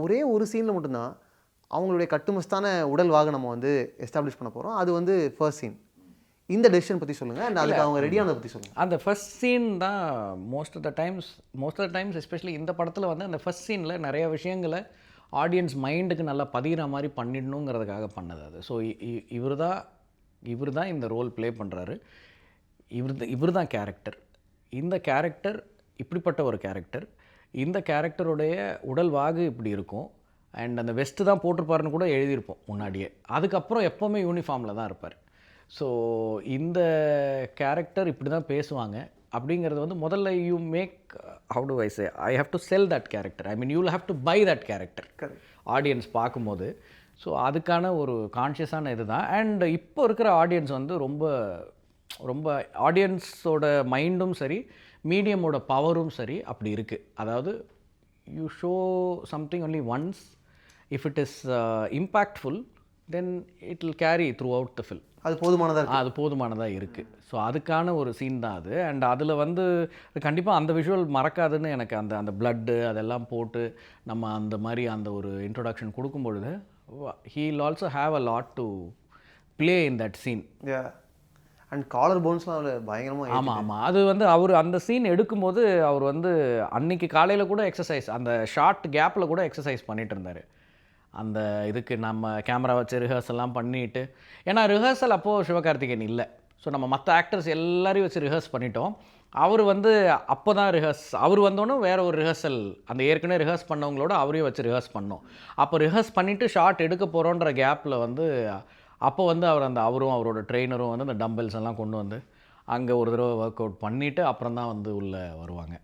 ஒரே ஒரு சீனில் மட்டும்தான் அவங்களுடைய கட்டுமஸ்தான உடல் வாக நம்ம வந்து எஸ்டாப்ளிஷ் பண்ண போகிறோம். அது வந்து ஃபர்ஸ்ட் சீன். இந்த டெசிஷன் பற்றி சொல்லுங்கள் அண்ட் அதுக்கு அவங்க ரெடியானதை பற்றி சொல்லுங்கள். அந்த ஃபர்ஸ்ட் சீன் தான் most of the times especially இந்த படத்தில் வந்து அந்த ஃபர்ஸ்ட் சீனில் நிறைய விஷயங்களை ஆடியன்ஸ் மைண்டுக்கு நல்லா பதிகிற மாதிரி பண்ணிடணுங்கிறதுக்காக பண்ணது அது. ஸோ இவர் தான் இந்த ரோல் ப்ளே பண்ணுறாரு. இவர் தான் கேரக்டர். இந்த கேரக்டர் இப்படிப்பட்ட ஒரு கேரக்டர். இந்த கேரக்டருடைய உடல் வாகு இப்படி இருக்கும். அண்ட் அந்த வெஸ்ட்டு தான் போட்டிருப்பாருன்னு கூட எழுதியிருப்போம் முன்னாடியே. அதுக்கப்புறம் எப்போவுமே யூனிஃபார்மில் தான் இருப்பார். ஸோ இந்த கேரக்டர் இப்படி தான் பேசுவாங்க அப்படிங்கிறது வந்து முதல்ல you make how to I say I have to sell that character. I mean you will have to buy that character audience பார்க்கும்போது. ஸோ அதுக்கான ஒரு கான்ஷியஸான இது தான். அண்ட் இப்போ இருக்கிற ஆடியன்ஸ் வந்து ரொம்ப ரொம்ப ஆடியன்ஸோட மைண்டும் சரி, மீடியமோட பவரும் சரி அப்படி இருக்குது. அதாவது you show something only once, if it is impactful then it will carry through out the film. அது போதுமானதாக இருக்குது. ஸோ அதுக்கான ஒரு சீன் தான் அது. அண்ட் அதில் வந்து கண்டிப்பாக அந்த விஷுவல் மறக்காதுன்னு எனக்கு அந்த பிளட்டு அதெல்லாம் போட்டு நம்ம அந்த மாதிரி அந்த ஒரு introduction கொடுக்கும்பொழுது he will also have a lot to play in that scene. And collar போன்ஸ்லாம் அதில் பயங்கரமாக. ஆமாம். அது வந்து அவர் அந்த சீன் எடுக்கும்போது அவர் வந்து அன்னைக்கு காலையில் கூட எக்ஸசைஸ், அந்த ஷார்ட் கேப்பில் கூட எக்ஸசைஸ் பண்ணிகிட்டு இருந்தார். அந்த இதுக்கு நம்ம கேமரா வச்சு ரிஹர்சல்லாம் பண்ணிவிட்டு, ஏன்னா ரிஹர்சல் அப்போது சிவகார்த்திகேயன் இல்லை. ஸோ நம்ம மற்ற ஆக்டர்ஸ் எல்லாரையும் வச்சு ரிஹர்ஸ் பண்ணிட்டோம். அவர் வந்து அப்போ தான் அவர் வந்தோன்னே வேறு ஒரு ரிஹர்சல், அந்த ஏற்கனவே ரிஹர்ஸ் பண்ணவங்களோட அவரையும் வச்சு ரிஹர்ஸ் பண்ணோம். அப்போ ரிஹர்ஸ் பண்ணிவிட்டு ஷார்ட் எடுக்க போகிறோன்ற கேப்பில் வந்து அப்போ வந்து அவரும் அவரோட ட்ரெயினரும் வந்து அந்த டம்பெல்ஸ் எல்லாம் கொண்டு வந்து அங்கே ஒரு தடவை ஒர்க் அவுட் பண்ணிவிட்டு அப்புறம் தான் வந்து உள்ளே வருவாங்க.